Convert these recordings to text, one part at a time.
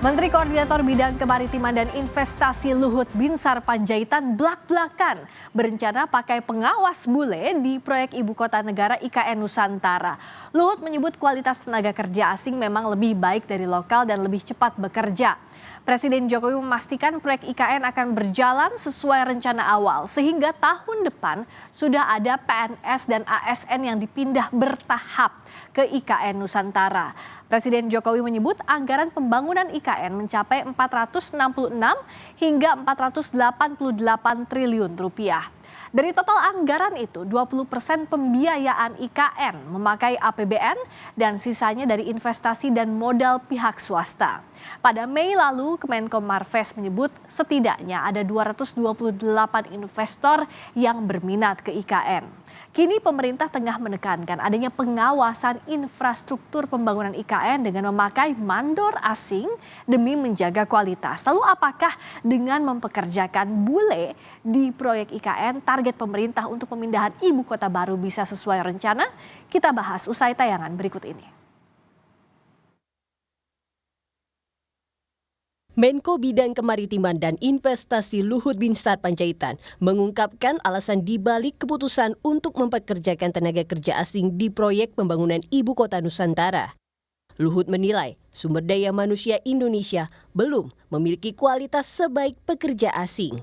Menteri Koordinator Bidang Kemaritiman dan Investasi Luhut Binsar Panjaitan blak-blakan berencana pakai pengawas bule di proyek Ibu Kota Negara IKN Nusantara. Luhut menyebut kualitas tenaga kerja asing memang lebih baik dari lokal dan lebih cepat bekerja. Presiden Jokowi memastikan proyek IKN akan berjalan sesuai rencana awal sehingga tahun depan sudah ada PNS dan ASN yang dipindah bertahap ke IKN Nusantara. Presiden Jokowi menyebut anggaran pembangunan IKN mencapai 466 hingga 488 triliun rupiah. Dari total anggaran itu, 20% pembiayaan IKN memakai APBN dan sisanya dari investasi dan modal pihak swasta. Pada Mei lalu, Kemenko Marves menyebut setidaknya ada 228 investor yang berminat ke IKN. Kini pemerintah tengah menekankan adanya pengawasan infrastruktur pembangunan IKN dengan memakai mandor asing demi menjaga kualitas. Lalu apakah dengan mempekerjakan bule di proyek IKN target pemerintah untuk pemindahan ibu kota baru bisa sesuai rencana? Kita bahas usai tayangan berikut ini. Menko Bidang Kemaritiman dan Investasi Luhut Binsar Panjaitan mengungkapkan alasan dibalik keputusan untuk mempekerjakan tenaga kerja asing di proyek pembangunan Ibu Kota Nusantara. Luhut menilai sumber daya manusia Indonesia belum memiliki kualitas sebaik pekerja asing.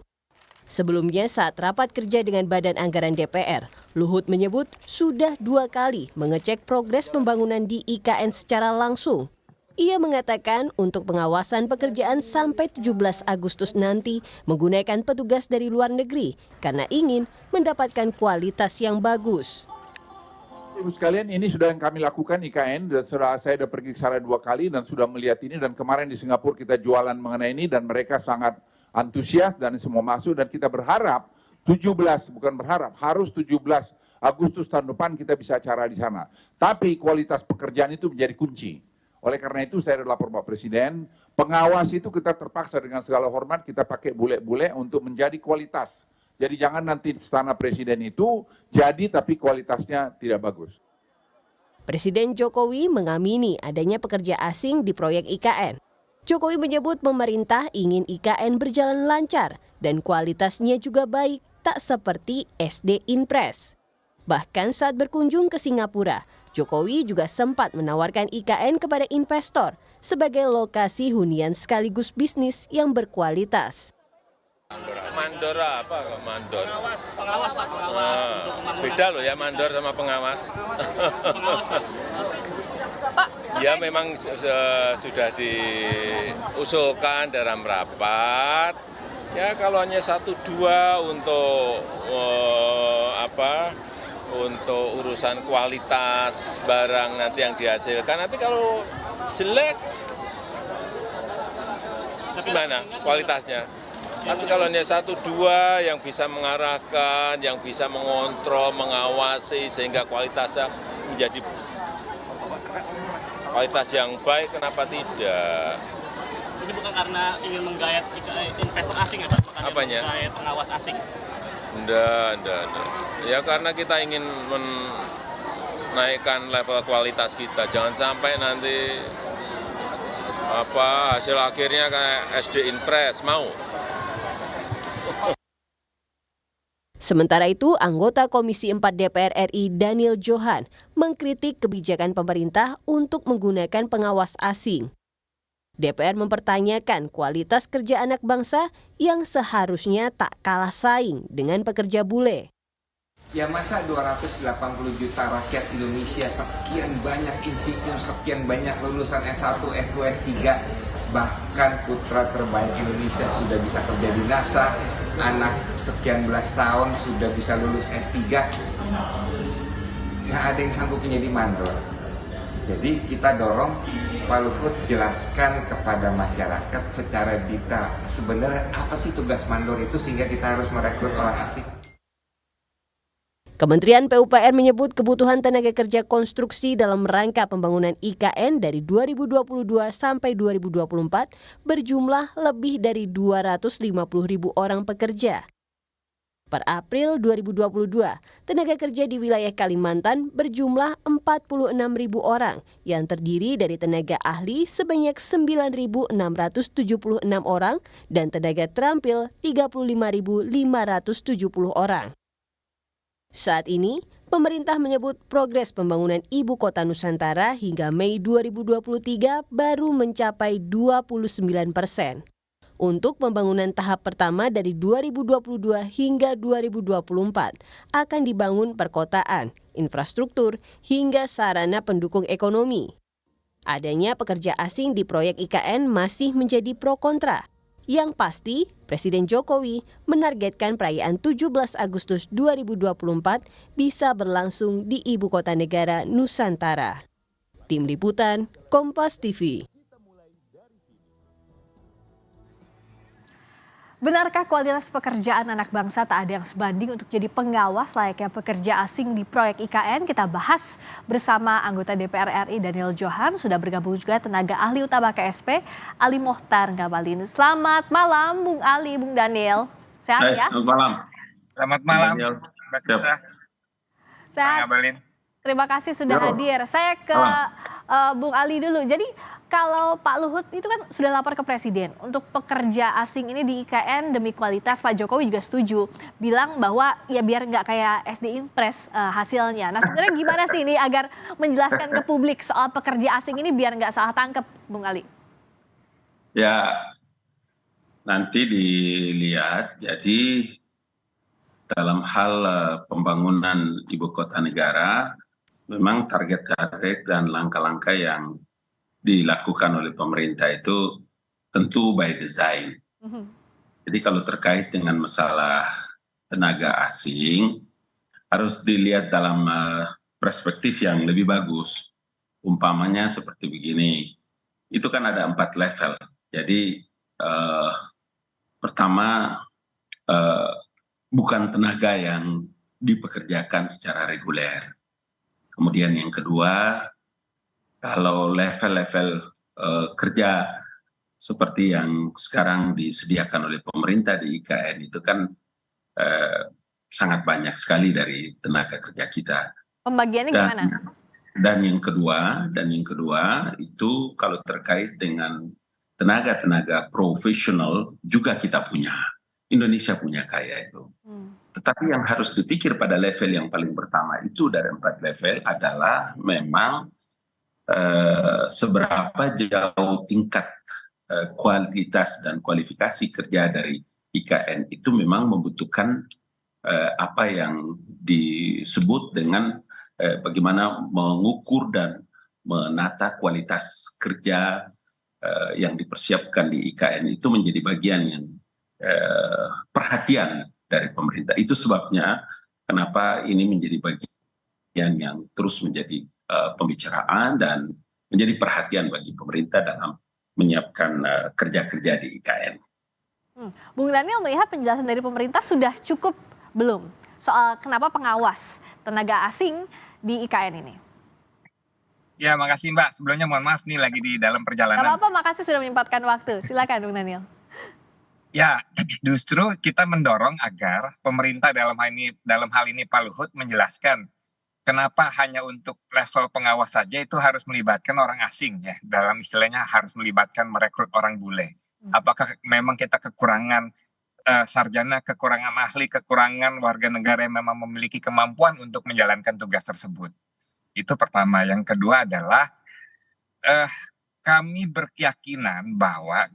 Sebelumnya saat rapat kerja dengan Badan Anggaran DPR, Luhut menyebut sudah 2 kali mengecek progres pembangunan di IKN secara langsung. Ia mengatakan untuk pengawasan pekerjaan sampai 17 Agustus nanti menggunakan petugas dari luar negeri karena ingin mendapatkan kualitas yang bagus. Ibu sekalian, ini sudah yang kami lakukan IKN, dan saya sudah pergi ke sana 2 kali dan sudah melihat ini, dan kemarin di Singapura kita jualan mengenai ini dan mereka sangat antusias dan semua masuk, dan kita berharap 17, bukan berharap, harus 17 Agustus tahun depan kita bisa acara di sana. Tapi kualitas pekerjaan itu menjadi kunci. Oleh karena itu saya lapor Pak Presiden, pengawas itu kita terpaksa dengan segala hormat kita pakai bule-bule untuk menjadi kualitas. Jadi jangan nanti istana Presiden itu jadi tapi kualitasnya tidak bagus. Presiden Jokowi mengamini adanya pekerja asing di proyek IKN. Jokowi menyebut pemerintah ingin IKN berjalan lancar dan kualitasnya juga baik, tak seperti SD Inpres. Bahkan saat berkunjung ke Singapura, Jokowi juga sempat menawarkan IKN kepada investor sebagai lokasi hunian sekaligus bisnis yang berkualitas. Mandor apa? Mandor. Pengawas Pak, pengawas. Beda loh ya mandor sama pengawas. Ya memang sudah diusulkan dalam rapat. Ya kalau hanya 1-2 untuk untuk urusan kualitas barang nanti yang dihasilkan. Nanti kalau jelek, gimana kualitasnya? Tapi kalau hanya 1-2 yang bisa mengarahkan, yang bisa mengontrol, mengawasi, sehingga kualitasnya menjadi kualitas yang baik, kenapa tidak? Ini bukan karena ingin menggayat investor asing ya Pak? Apanya? Menggayat pengawas asing. Enggak. Ya karena kita ingin menaikkan level kualitas kita. Jangan sampai nanti hasil akhirnya kayak SD Inpres mau. Sementara itu, anggota Komisi 4 DPR RI Daniel Johan mengkritik kebijakan pemerintah untuk menggunakan pengawas asing. DPR mempertanyakan kualitas kerja anak bangsa yang seharusnya tak kalah saing dengan pekerja bule. Ya masa 280 juta rakyat Indonesia, sekian banyak insinyur, sekian banyak lulusan S1, S2, S3, bahkan putra terbaik Indonesia sudah bisa kerja di NASA, anak sekian belas tahun sudah bisa lulus S3, nggak ada yang sanggup menjadi mandor. Jadi kita dorong Pak Luhut jelaskan kepada masyarakat secara detail sebenarnya apa sih tugas mandor itu sehingga kita harus merekrut orang asing. Kementerian PUPR menyebut kebutuhan tenaga kerja konstruksi dalam rangka pembangunan IKN dari 2022 sampai 2024 berjumlah lebih dari 250.000 orang pekerja. Per April 2022, tenaga kerja di wilayah Kalimantan berjumlah 46.000 orang yang terdiri dari tenaga ahli sebanyak 9.676 orang dan tenaga terampil 35.570 orang. Saat ini, pemerintah menyebut progres pembangunan Ibu Kota Nusantara hingga Mei 2023 baru mencapai 29%. Untuk pembangunan tahap pertama dari 2022 hingga 2024 akan dibangun perkotaan, infrastruktur, hingga sarana pendukung ekonomi. Adanya pekerja asing di proyek IKN masih menjadi pro kontra. Yang pasti, Presiden Jokowi menargetkan perayaan 17 Agustus 2024 bisa berlangsung di Ibu Kota Negara Nusantara. Tim Liputan, Kompas TV. Benarkah kualitas pekerjaan anak bangsa tak ada yang sebanding untuk jadi pengawas layaknya pekerja asing di proyek IKN? Kita bahas bersama anggota DPR RI Daniel Johan, sudah bergabung juga tenaga ahli utama KSP Ali Mohtar Ngabalin. Selamat malam Bung Ali, Bung Daniel. Sehat ya? Selamat malam. Selamat malam, Daniel. Mbak Krisa. Sehat. Ngabalin. Terima kasih sudah hadir. Saya ke Bung Ali dulu. Jadi kalau Pak Luhut itu kan sudah lapor ke Presiden untuk pekerja asing ini di IKN demi kualitas, Pak Jokowi juga setuju. Bilang bahwa ya biar nggak kayak SD Impres hasilnya. Nah sebenarnya gimana sih ini agar menjelaskan ke publik soal pekerja asing ini biar nggak salah tangkep, Bung Ali? Ya, nanti dilihat. Jadi dalam hal pembangunan ibu kota negara, memang target-target dan langkah-langkah yang dilakukan oleh pemerintah itu tentu by design. Jadi kalau terkait dengan masalah tenaga asing, harus dilihat dalam perspektif yang lebih bagus. Umpamanya seperti begini, itu kan ada 4 level. Jadi pertama, bukan tenaga yang dipekerjakan secara reguler. Kemudian yang kedua, kalau level-level kerja seperti yang sekarang disediakan oleh pemerintah di IKN itu kan sangat banyak sekali dari tenaga kerja kita. Pembagiannya gimana? Dan yang kedua itu kalau terkait dengan tenaga-tenaga profesional juga kita punya. Indonesia punya kaya itu. Tetapi yang harus dipikir pada level yang paling pertama itu dari 4 level adalah memang seberapa jauh tingkat kualitas dan kualifikasi kerja dari IKN itu memang membutuhkan apa yang disebut dengan bagaimana mengukur dan menata kualitas kerja yang dipersiapkan di IKN itu menjadi bagian yang perhatian dari pemerintah. Itu sebabnya kenapa ini menjadi bagian yang terus menjadi pembicaraan dan menjadi perhatian bagi pemerintah dalam menyiapkan kerja-kerja di IKN. Bung Daniel melihat penjelasan dari pemerintah sudah cukup belum soal kenapa pengawas tenaga asing di IKN ini? Ya, makasih Mbak. Sebelumnya mohon maaf nih lagi di dalam perjalanan. Gak apa-apa, makasih sudah menyempatkan waktu. Silakan Bung Daniel. Ya, justru kita mendorong agar pemerintah dalam hal ini Pak Luhut menjelaskan kenapa hanya untuk level pengawas saja itu harus melibatkan orang asing ya. Dalam istilahnya harus melibatkan merekrut orang bule. Apakah memang kita kekurangan sarjana, kekurangan ahli, kekurangan warga negara yang memang memiliki kemampuan untuk menjalankan tugas tersebut? Itu pertama. Yang kedua adalah kami berkeyakinan bahwa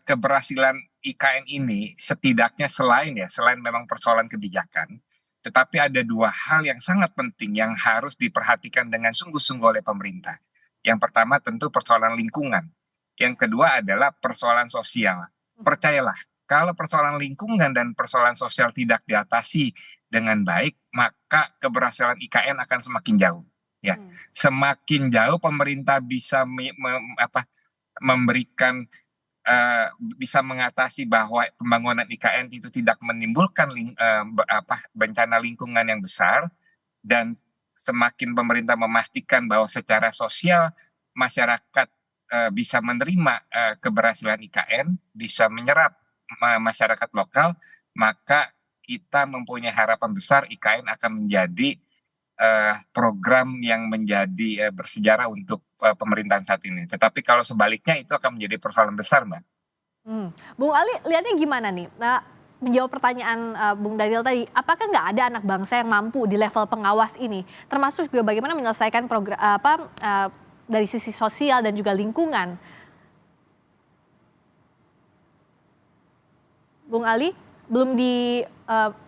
keberhasilan IKN ini setidaknya selain memang persoalan kebijakan, tetapi ada 2 hal yang sangat penting yang harus diperhatikan dengan sungguh-sungguh oleh pemerintah. Yang pertama tentu persoalan lingkungan. Yang kedua adalah persoalan sosial. Percayalah, kalau persoalan lingkungan dan persoalan sosial tidak diatasi dengan baik, maka keberhasilan IKN akan semakin jauh. Ya, semakin jauh pemerintah bisa memberikan bisa mengatasi bahwa pembangunan IKN itu tidak menimbulkan bencana lingkungan yang besar, dan semakin pemerintah memastikan bahwa secara sosial masyarakat bisa menerima keberhasilan IKN, bisa menyerap masyarakat lokal, maka kita mempunyai harapan besar IKN akan menjadi program yang menjadi bersejarah untuk pemerintahan saat ini. Tetapi kalau sebaliknya itu akan menjadi persoalan besar, Mbak. Bung Ali lihatnya gimana nih? Nah, menjawab pertanyaan Bung Daniel tadi, apakah nggak ada anak bangsa yang mampu di level pengawas ini? Termasuk juga bagaimana menyelesaikan program dari sisi sosial dan juga lingkungan. Bung Ali, belum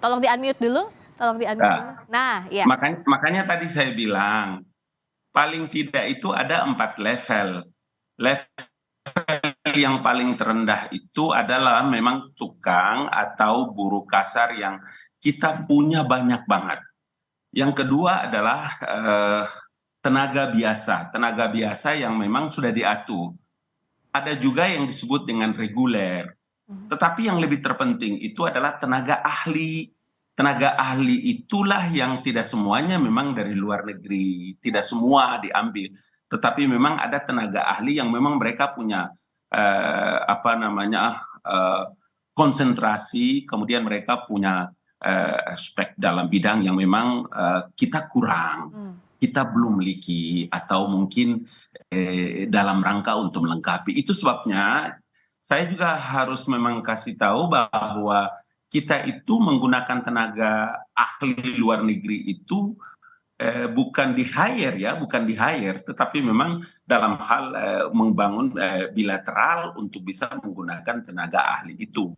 tolong di-unmute dulu. Tolong di-unmute dulu. Nah, ya. Makanya tadi saya bilang, paling tidak itu ada 4 level. Level yang paling terendah itu adalah memang tukang atau buruh kasar yang kita punya banyak banget. Yang kedua adalah tenaga biasa yang memang sudah diatur. Ada juga yang disebut dengan reguler. Tetapi yang lebih terpenting itu adalah tenaga ahli. Tenaga ahli itulah yang tidak semuanya memang dari luar negeri, tidak semua diambil. Tetapi memang ada tenaga ahli yang memang mereka punya konsentrasi, kemudian mereka punya spek dalam bidang yang memang kita kurang, kita belum miliki, atau mungkin dalam rangka untuk melengkapi. Itu sebabnya saya juga harus memang kasih tahu bahwa kita itu menggunakan tenaga ahli luar negeri itu bukan di hire, tetapi memang dalam hal membangun bilateral untuk bisa menggunakan tenaga ahli itu.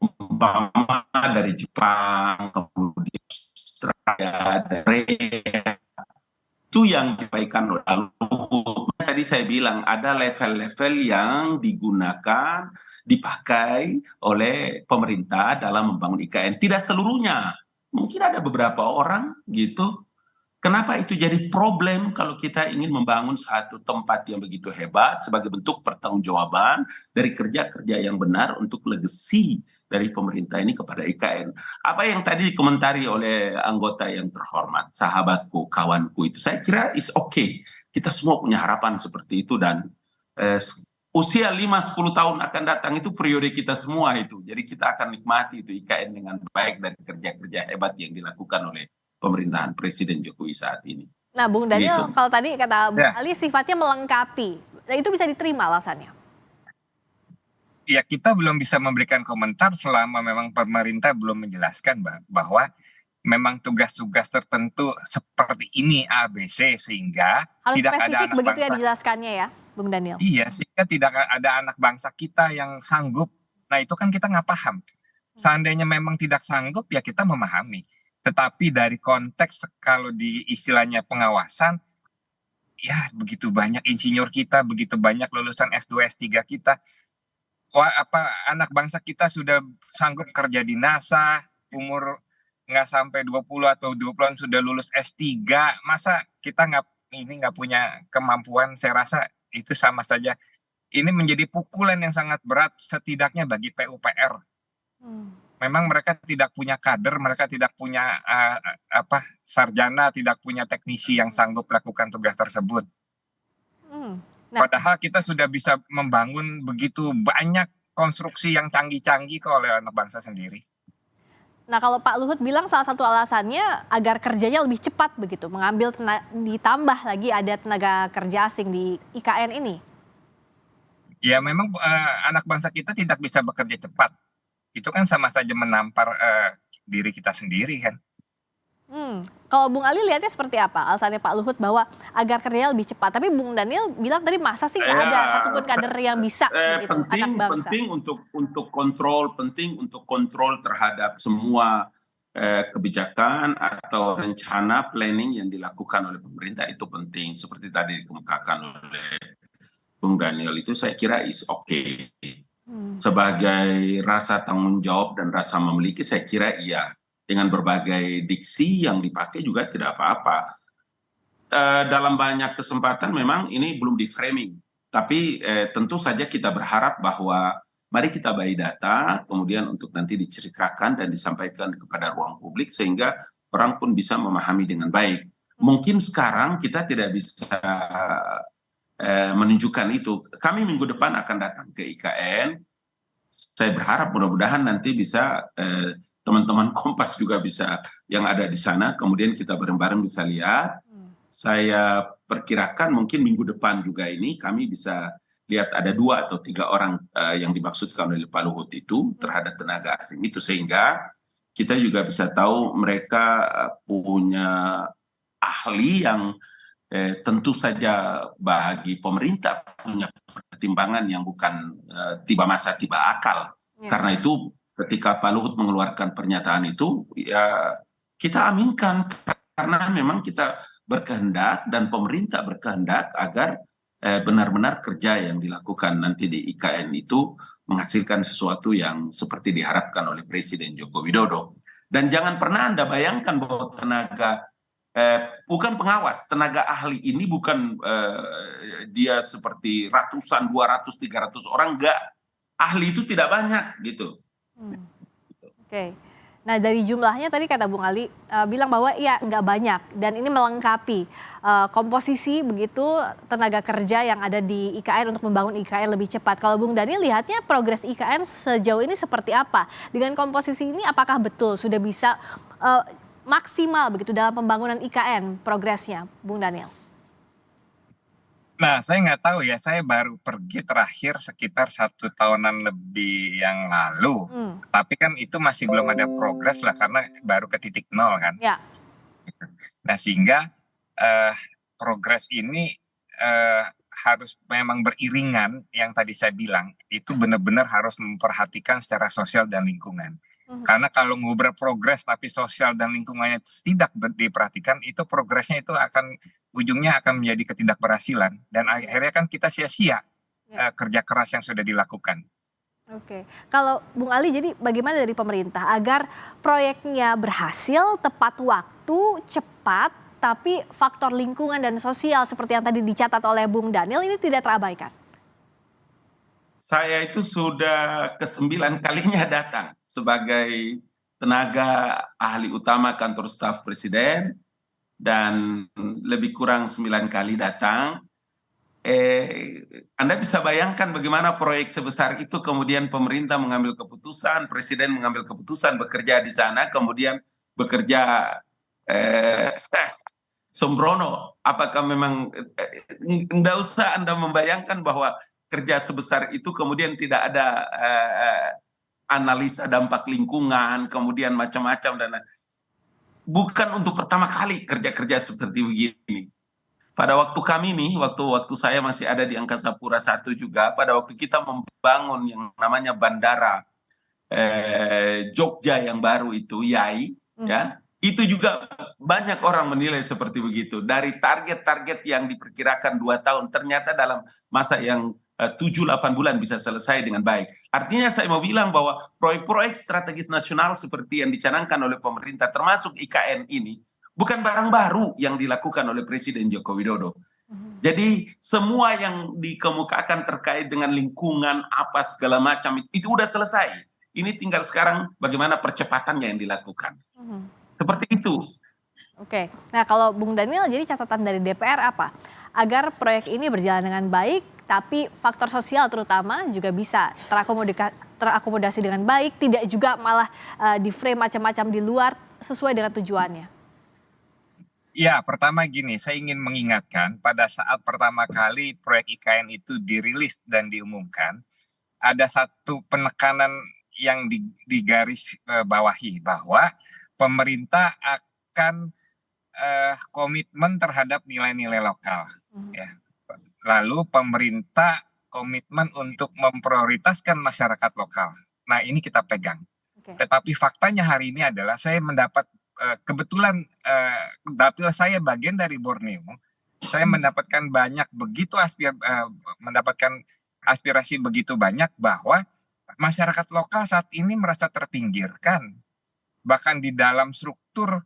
Umpama dari Jepang, kemudian Australia, dari itu yang disampaikan oleh Luhut. Tadi saya bilang ada level-level yang dipakai oleh pemerintah dalam membangun IKN. Tidak seluruhnya, mungkin ada beberapa orang gitu. Kenapa itu jadi problem kalau kita ingin membangun satu tempat yang begitu hebat sebagai bentuk pertanggungjawaban dari kerja-kerja yang benar untuk legasi dari pemerintah ini kepada IKN. Apa yang tadi dikomentari oleh anggota yang terhormat, sahabatku, kawanku itu, saya kira is okay. Kita semua punya harapan seperti itu, dan usia 5-10 tahun akan datang itu periode kita semua itu. Jadi kita akan nikmati itu IKN dengan baik dari kerja-kerja hebat yang dilakukan oleh pemerintahan Presiden Jokowi saat ini. Nah, Bung Daniel, Gitu. kalau tadi kata Bung Ali sifatnya melengkapi, nah itu bisa diterima alasannya? Ya, kita belum bisa memberikan komentar selama memang pemerintah belum menjelaskan bahwa memang tugas-tugas tertentu seperti ini ABC, sehingga Harus tidak ada spesifik anak begitu ya bangsa. dijelaskannya ya, Bung Daniel? Iya, sehingga tidak ada anak bangsa kita yang sanggup. Nah, itu kan kita nggak paham. Seandainya memang tidak sanggup, ya kita memahami. Tetapi dari konteks kalau di istilahnya pengawasan, ya begitu banyak insinyur kita, begitu banyak lulusan S2, S3 kita. Anak bangsa kita sudah sanggup kerja di NASA, umur nggak sampai 20 atau 20-an sudah lulus S3. Masa kita nggak punya kemampuan? Saya rasa itu sama saja. Ini menjadi pukulan yang sangat berat setidaknya bagi PUPR. Memang mereka tidak punya kader, mereka tidak punya sarjana, tidak punya teknisi yang sanggup melakukan tugas tersebut. Nah, Padahal kita sudah bisa membangun begitu banyak konstruksi yang canggih-canggih oleh anak bangsa sendiri. Nah, kalau Pak Luhut bilang salah satu alasannya agar kerjanya lebih cepat begitu, ditambah lagi ada tenaga kerja asing di IKN ini. Ya memang anak bangsa kita tidak bisa bekerja cepat. Itu kan sama saja menampar diri kita sendiri kan. Kalau Bung Ali lihatnya seperti apa alasannya Pak Luhut bahwa agar kerjanya lebih cepat? Tapi Bung Daniel bilang tadi masa sih nggak ada satupun kader yang bisa begitu, anak bangsa. Penting untuk kontrol terhadap semua kebijakan atau rencana planning yang dilakukan oleh pemerintah, itu penting. Seperti tadi dikemukakan oleh Bung Daniel, itu saya kira is okay. Sebagai rasa tanggung jawab dan rasa memiliki, saya kira iya. Dengan berbagai diksi yang dipakai juga tidak apa-apa. Dalam banyak kesempatan memang ini belum di framing. Tapi tentu saja kita berharap bahwa mari kita buy data, kemudian untuk nanti diceritakan dan disampaikan kepada ruang publik sehingga orang pun bisa memahami dengan baik. Mungkin sekarang kita tidak bisa menunjukkan itu. Kami minggu depan akan datang ke IKN. Saya berharap mudah-mudahan nanti bisa teman-teman Kompas juga bisa yang ada di sana, kemudian kita bareng-bareng bisa lihat. Saya perkirakan mungkin minggu depan juga ini kami bisa lihat ada 2 atau 3 orang yang dimaksudkan oleh Pak Luhut itu terhadap tenaga asing itu, sehingga kita juga bisa tahu mereka punya ahli yang tentu saja bagi pemerintah punya pertimbangan yang bukan tiba masa tiba akal. Karena itu ketika Pak Luhut mengeluarkan pernyataan itu, ya kita aminkan karena memang kita berkehendak dan pemerintah berkehendak agar benar-benar kerja yang dilakukan nanti di IKN itu menghasilkan sesuatu yang seperti diharapkan oleh Presiden Joko Widodo. Dan jangan pernah Anda bayangkan bahwa tenaga bukan pengawas, tenaga ahli ini bukan dia seperti ratusan, 200, 300 orang, enggak. Ahli itu tidak banyak gitu. Oke. Nah, dari jumlahnya tadi kata Bung Ali bilang bahwa ya nggak banyak dan ini melengkapi komposisi begitu tenaga kerja yang ada di IKN untuk membangun IKN lebih cepat. Kalau Bung Daniel lihatnya progres IKN sejauh ini seperti apa? Dengan komposisi ini apakah betul sudah bisa maksimal begitu dalam pembangunan IKN progresnya, Bung Daniel? Nah, saya nggak tahu ya, saya baru pergi terakhir sekitar 1 tahunan lebih yang lalu. Tapi kan itu masih belum ada progres lah karena baru ke titik nol kan. Ya. Nah, sehingga progres ini harus memang beriringan yang tadi saya bilang, itu benar-benar harus memperhatikan secara sosial dan lingkungan. Karena kalau mau berprogres tapi sosial dan lingkungannya tidak diperhatikan, itu progresnya itu ujungnya akan menjadi ketidakberhasilan dan akhirnya kan kita sia-sia kerja keras yang sudah dilakukan. Oke, kalau Bung Ali, jadi bagaimana dari pemerintah agar proyeknya berhasil tepat waktu, cepat, tapi faktor lingkungan dan sosial seperti yang tadi dicatat oleh Bung Daniel ini tidak terabaikan? Saya itu sudah ke-9 kalinya datang sebagai tenaga ahli utama kantor staf presiden dan lebih kurang 9 kali datang. Anda bisa bayangkan bagaimana proyek sebesar itu kemudian pemerintah mengambil keputusan, presiden mengambil keputusan bekerja di sana, kemudian bekerja sembrono. Apakah memang tidak usah Anda membayangkan bahwa kerja sebesar itu kemudian tidak ada analisa dampak lingkungan, kemudian macam-macam dan bukan untuk pertama kali kerja-kerja seperti begini. Pada waktu kami nih, waktu saya masih ada di Angkasa Pura I juga, pada waktu kita membangun yang namanya bandara Jogja yang baru itu, YAI, ya, itu juga banyak orang menilai seperti begitu. Dari target-target yang diperkirakan 2 tahun, ternyata dalam masa yang 7-8 bulan bisa selesai dengan baik. Artinya saya mau bilang bahwa proyek-proyek strategis nasional seperti yang dicanangkan oleh pemerintah, termasuk IKN ini, bukan barang baru yang dilakukan oleh Presiden Joko Widodo. Jadi semua yang dikemukakan terkait dengan lingkungan, apa segala macam, itu udah selesai. Ini tinggal sekarang bagaimana percepatannya yang dilakukan. Seperti itu. Oke, nah kalau Bung Daniel, jadi catatan dari DPR apa? Agar proyek ini berjalan dengan baik, tapi faktor sosial terutama juga bisa terakomodasi dengan baik, tidak juga malah di frame macam-macam di luar sesuai dengan tujuannya. Ya, pertama gini, saya ingin mengingatkan pada saat pertama kali proyek IKN itu dirilis dan diumumkan, ada satu penekanan yang digaris bawahi bahwa pemerintah akan komitmen terhadap nilai-nilai lokal. Ya. Lalu pemerintah komitmen untuk memprioritaskan masyarakat lokal. Nah, ini kita pegang. Tetapi faktanya hari ini adalah saya mendapat kebetulan dapil saya bagian dari Borneo. Saya mendapatkan mendapatkan aspirasi begitu banyak bahwa masyarakat lokal saat ini merasa terpinggirkan. Bahkan di dalam struktur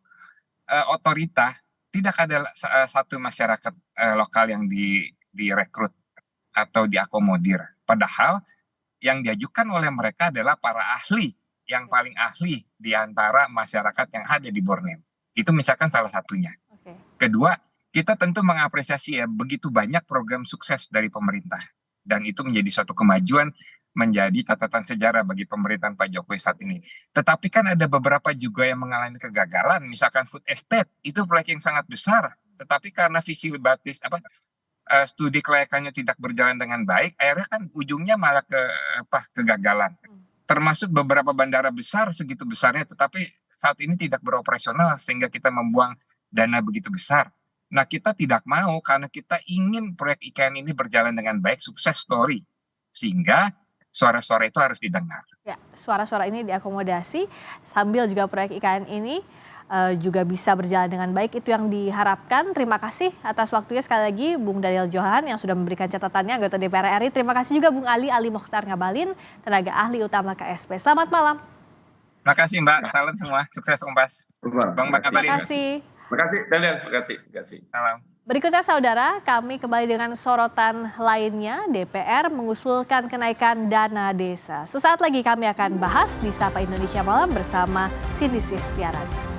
otorita tidak ada satu masyarakat lokal yang direkrut atau diakomodir. Padahal yang diajukan oleh mereka adalah para ahli, yang paling ahli di antara masyarakat yang ada di Borneo. Itu misalkan salah satunya. Kedua, kita tentu mengapresiasi ya begitu banyak program sukses dari pemerintah. Dan itu menjadi suatu kemajuan menjadi catatan sejarah bagi pemerintahan Pak Jokowi saat ini. Tetapi kan ada beberapa juga yang mengalami kegagalan, misalkan food estate, itu proyek yang sangat besar, tetapi karena studi kelayakannya tidak berjalan dengan baik, akhirnya kan ujungnya malah kegagalan. Termasuk beberapa bandara besar segitu besarnya, tetapi saat ini tidak beroperasional sehingga kita membuang dana begitu besar. Nah, kita tidak mau karena kita ingin proyek IKN ini berjalan dengan baik, sukses story. Sehingga suara-suara itu harus didengar. Ya, suara-suara ini diakomodasi sambil juga proyek IKN ini juga bisa berjalan dengan baik. Itu yang diharapkan. Terima kasih atas waktunya sekali lagi Bung Daniel Johan yang sudah memberikan catatannya, anggota DPR RI. Terima kasih juga Bung Ali Mokhtar Ngabalin, tenaga ahli utama KSP. Selamat malam. Terima kasih Mbak, salam semua, sukses Kompas. Bang Ngabalin. Terima kasih. Terima kasih Daniel, terima kasih. Salam. Berikutnya saudara, kami kembali dengan sorotan lainnya. DPR mengusulkan kenaikan dana desa. Sesaat lagi kami akan bahas di Sapa Indonesia Malam bersama Cindy Sistiarani.